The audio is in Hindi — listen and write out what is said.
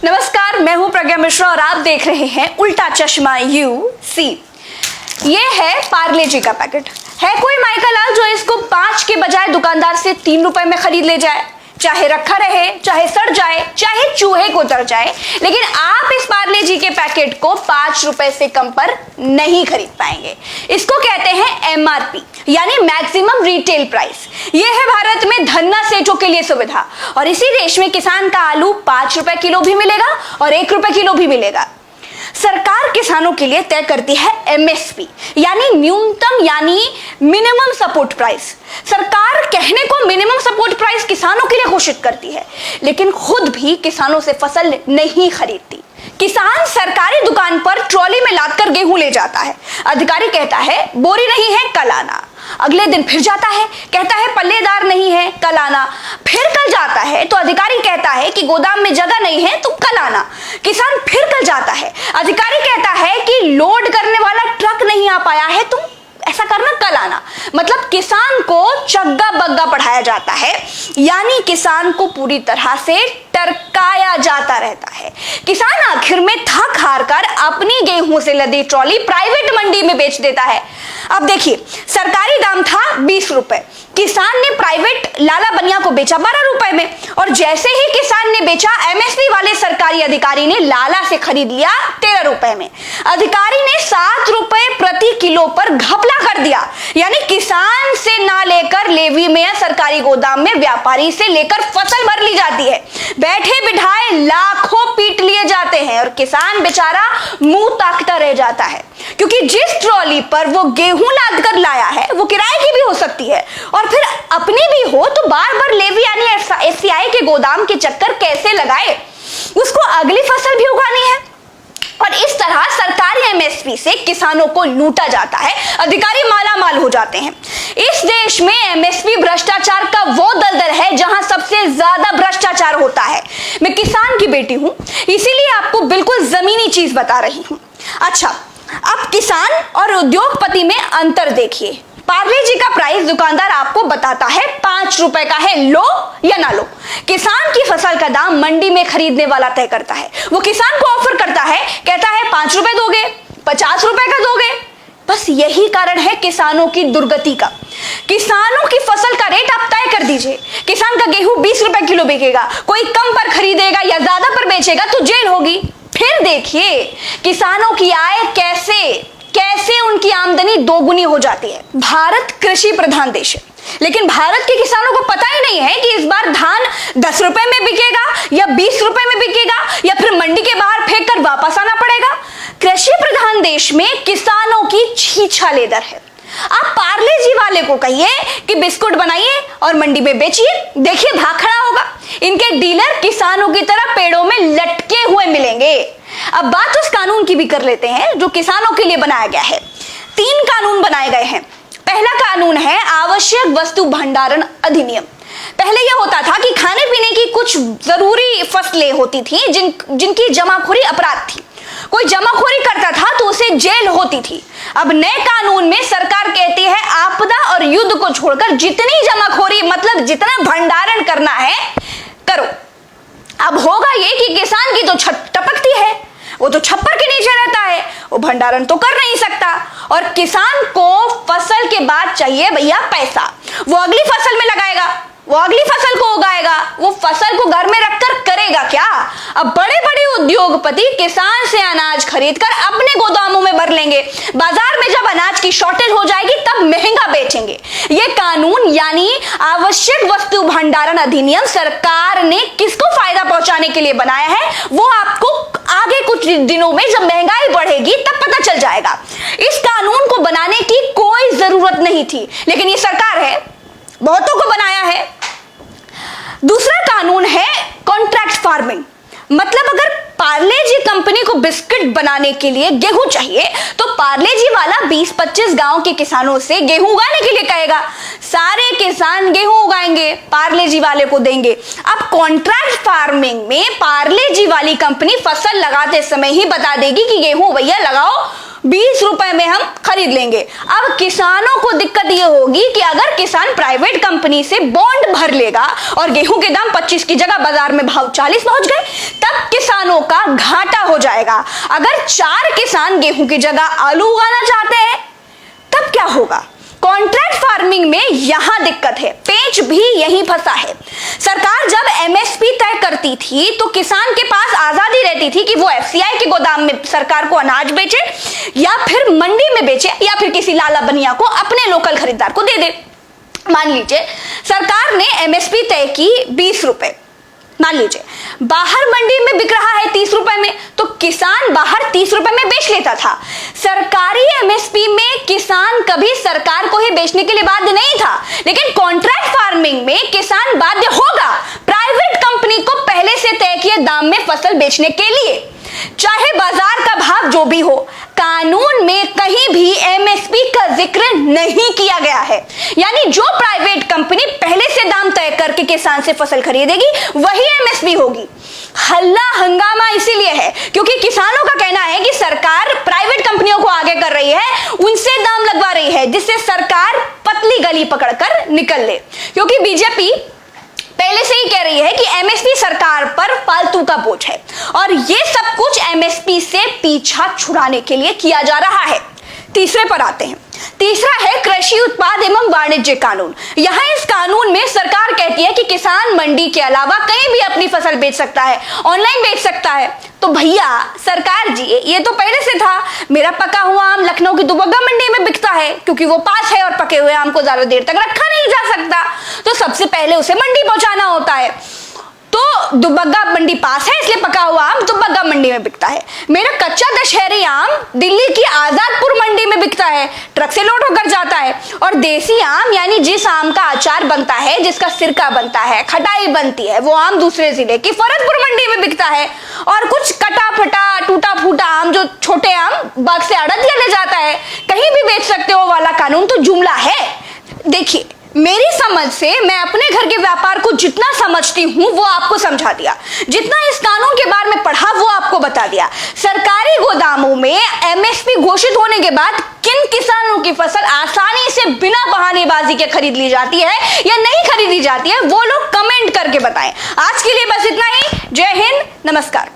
नमस्कार, मैं हूं प्रज्ञा मिश्रा और आप देख रहे हैं उल्टा चश्मा यूसी। ये है पार्ले जी का पैकेट। है कोई माइका लाल जो इसको 5 के बजाय दुकानदार से 3 रुपए में खरीद ले जाए? चाहे रखा रहे, चाहे सड़ जाए, चाहे चूहे को उतर जाए, लेकिन आप इस पार्ले जी के पैकेट को 5 रुपए से कम पर नहीं खरीद पाएंगे। इसको कहते हैं एमआरपी यानी मैक्सिमम रिटेल प्राइस। यह है भारत में धन्ना सेठों के लिए सुविधा और इसी देश में किसान का आलू 5 रुपए किलो भी मिलेगा और 1 रुपए किलो भी मिलेगा। सरकार किसानों के लिए तय करती है एमएसपी यानी न्यूनतम यानी मिनिमम सपोर्ट प्राइस। सरकार कहने को मिनिमम सपोर्ट प्राइस किसानों के लिए घोषित करती है, लेकिन खुद भी किसानों से फसल नहीं खरीदती। किसान सरकारी दुकान पर ट्रॉली में लादकर गेहूं ले जाता है। अधिकारी कहता है बोरी नहीं है, कल आना। अगले दिन फिर जाता है, कहता है पल्लेदार नहीं है, कल आना। फिर कल जाता है तो अधिकारी कहता है कि गोदाम में जगह नहीं है, तुम कल आना। किसान फिर कल जाता है, अधिकारी कहता है कि लोड करने वाला ट्रक नहीं आ पाया है, तुम ऐसा करना, कल आना। मतलब किसान को चग्गा बग्गा पढ़ाया जाता है, यानी किसान को पूरी तरह से टरकाया जाता रहता है। किसान आखिर में थक हार कर अपनी गेहूं से लदी ट्रॉली प्राइवेट मंडी में बेच देता है। अब देखिए, सरकारी दाम था 20 रुपए, किसान ने प्राइवेट लाला बनिया को बेचा 12 रुपए में और जैसे ही किसान ने बेचा, एमएसपी वाले सरकारी अधिकारी ने लाला से खरीद लिया 13 रुपए में। अधिकारी ने 7 रुपए प्रति किलो पर घपला कर दिया, यानी किसान से ना लेकर लेवी में या सरकारी गोदाम में व्यापारी से लेकर फसल भर ली जाती है। बैठे बिठाए लाखों पीट लिए जाते हैं और किसान बेचारा मुंह ताकता रह जाता है, क्योंकि जिस ट्रॉली पर वो गेहूं लाद कर लाया है वो किराए की भी हो सकती है और फिर अपनी भी हो, तो बार बार लेवी यानी एफसीआई के गोदाम के चक्कर कैसे लगाए? उसको अगली फसल भी उगानी है और इस तरह सरकारी एमएसपी से किसानों को लूटा जाता है। अधिकारी माला माल हो जाते हैं। इस देश में एमएसपी भ्रष्टाचार का वो दलदल है जहां सबसे ज्यादा भ्रष्टाचार होता है। मैं किसान की बेटी हूं, इसीलिए आपको बिल्कुल जमीनी चीज बता रही हूं। अच्छा, अब किसान और उद्योगपति में अंतर देखिए। पार्ले जी का प्राइस दुकानदार आपको बताता है 5 रुपए का है, लो या ना लो। किसान की फसल का दाम मंडी में खरीदने वाला तय करता है। वो किसान को ऑफर करता है, कहता है 5 रुपए दोगे, 50 रुपए का दोगे। बस यही कारण है किसानों की दुर्गति का। किसानों की फसल का रेट आप तय कर दीजिए। किसान का गेहूं 20 रुपए किलो बिकेगा, कोई कम पर खरीदेगा या ज्यादा पर बेचेगा तो जेल होगी। फिर देखिए किसानों की आय कैसे उनकी आमदनी दोगुनी हो जाती है। भारत कृषि प्रधान देश है, लेकिन भारत के किसानों को पता ही नहीं है कि इस बार धान 10 रुपए में बिकेगा या 20 रुपए में बिकेगा या फिर मंडी के बाहर फेंक कर वापस आना पड़ेगा। कृषि प्रधान देश में किसानों की छीछा दर है। आप पार्ले जी वाले को कहिए कि बिस्कुट बनाइए और मंडी में बेचिए, देखिए भाग खड़ा होगा। इनके डीलर किसानों की तरह पेड़ों में लटके हुए मिलेंगे। अब बात उस कानून की भी कर लेते हैं जो किसानों के लिए बनाया गया है। 3 कानून बनाए गए हैं। पहला कानून है आवश्यक वस्तु भंडारण अधिनियम। पहले यह होता था कि खाने पीने की कुछ जरूरी फसलें होती थी जिनकी जमाखोरी अपराध थी। कोई जमाखोरी करता था तो उसे जेल होती थी। अब नए कानून में सरकार कहती है आपदा और युद्ध को छोड़कर जितनी जमाखोरी मतलब जितना भंडारण करना है करो। अब होगा ये कि किसान की तो छत टपकती है, वो तो छप्पर के नीचे रहता है, वो भंडारण तो कर नहीं सकता और किसान को फसल के बाद चाहिए भैया पैसा। वो अगली फसल में लगाएगा, वो अगली फसल को उगाएगा, वो फसल को घर में रखकर करेगा क्या? अब बड़े बड़े उद्योगपति किसान से अनाज खरीदकर अपने गोदामों में भर लेंगे। बाजार में जब अनाज की शॉर्टेज हो जाएगी तब महंगा बेचेंगे। ये कानून यानी आवश्यक वस्तु भंडारण अधिनियम सरकार ने किसको फायदा पहुंचाने के लिए बनाया है, वो आपको आगे कुछ दिनों में जब महंगाई बढ़ेगी तब पता चल जाएगा। इस कानून को बनाने की कोई जरूरत नहीं थी, लेकिन ये सरकार है, बहुतों को बनाया है। दूसरा कानून है कॉन्ट्रैक्ट फार्मिंग। मतलब अगर पार्ले जी कंपनी को बिस्किट बनाने के लिए गेहूं चाहिए तो पार्ले जी वाला 20-25 गांव के किसानों से गेहूं उगाने के लिए कहेगा। सारे किसान गेहूं उगाएंगे, पार्ले जी वाले को देंगे। अब कॉन्ट्रैक्ट फार्मिंग में पार्ले जी वाली कंपनी फसल लगाते समय ही बता देगी कि गेहूं भैया लगाओ, 20 रुपए में हम खरीद लेंगे। अब किसानों को दिक्कत यह होगी कि अगर किसान प्राइवेट कंपनी से बॉन्ड भर लेगा और गेहूं के दाम 25 की जगह बाजार में भाव 40 पहुंच गए, तब किसानों का घाटा हो जाएगा। अगर 4 किसान गेहूं की जगह आलू उगाना चाहते हैं तब क्या होगा? कॉन्ट्रैक्ट फार्मिंग में यहां दिक्कत है, पेच भी यहीं फंसा है। सरकार जब एमएसपी तय करती थी तो किसान के पास आजादी रहती थी कि वो एफसीआई के गोदाम में सरकार को अनाज बेचे या फिर मंडी में बेचे या फिर किसी लाला बनिया को, अपने लोकल खरीदार को दे दे। मान लीजिए सरकार ने एमएसपी तय की 20 रुपए, मान लीजिए बाहर मंडी में बिक रहा है 30 रुपए में, तो किसान बाहर 30 रुपए में बेच लेता था। सरकारी एमएसपी में किसान कभी सरकार को ही बेचने के लिए बाध्य नहीं था, लेकिन कॉन्ट्रैक्ट फार्मिंग में किसान बाध्य होगा प्राइवेट कंपनी को पहले से तय किए दाम में फसल बेचने के लिए, चाहे बाजार का भाव जो भी हो। कानून में कहीं भी एमएसपी का जिक्र नहीं किया गया है, यानी जो प्राइवेट कंपनी पहले से दाम तय करके किसान से फसल खरीदेगी वही एमएसपी होगी। हल्ला हंगामा इसीलिए है क्योंकि किसानों का कहना है कि सरकार प्राइवेट कंपनियों को आगे कर रही है, उनसे दाम लगवा रही है, जिससे सरकार पतली गली पकड़कर निकल ले। क्योंकि बीजेपी पहले से ही कह रही है कि एमएसपी सरकार पर फालतू का बोझ है और ये सब कुछ एमएसपी से पीछा छुड़ाने के लिए किया जा रहा है। तीसरे पर आते हैं। तीसरा है कृषि उत्पाद एवं वाणिज्य कानून। यहाँ इस कानून में सरकार कहती है कि किसान मंडी के अलावा कहीं भी अपनी फसल बेच सकता है, ऑनलाइन बेच सकता है। तो भैया सरकार जी, ये तो पहले से था। मेरा पका हुआ आम लखनऊ की दुबग्गा मंडी में बिकता है क्योंकि वो पास है और पके हुए आम को ज्यादा देर तक रखा नहीं जा सकता, तो सबसे पहले उसे मंडी पहुंचाना होता है। तो दुबग्गा मंडी पास है इसलिए पका हुआ आम दुबग्गा मंडी में बिकता है। मेरा कच्चा दशहरी आम दिल्ली की आजादपुर मंडी में बिकता है, ट्रक से लोड होकर जाता है। और देसी आम यानी जिस आम का अचार बनता है, जिसका सिरका बनता है, खटाई बनती है, वो आम दूसरे जिले की फरदपुर मंडी में बिकता है। और कुछ कटा फटा टूटा फूटा आम, जो छोटे आम बाग से अड़दिया ले जाता है, कहीं भी बेच सकते हो वाला कानून तो जुमला है। देखिए मेरी समझ से मैं अपने घर के व्यापार को जितना समझती हूँ वो आपको समझा दिया, जितना इस कानून के बारे में पढ़ा वो आपको बता दिया। सरकारी गोदामों में एमएसपी घोषित होने के बाद किन किसानों की फसल आसानी से बिना बहानेबाजी के खरीद ली जाती है या नहीं खरीदी जाती है, वो लोग कमेंट करके बताएं। आज के लिए बस इतना ही। जय हिंद, नमस्कार।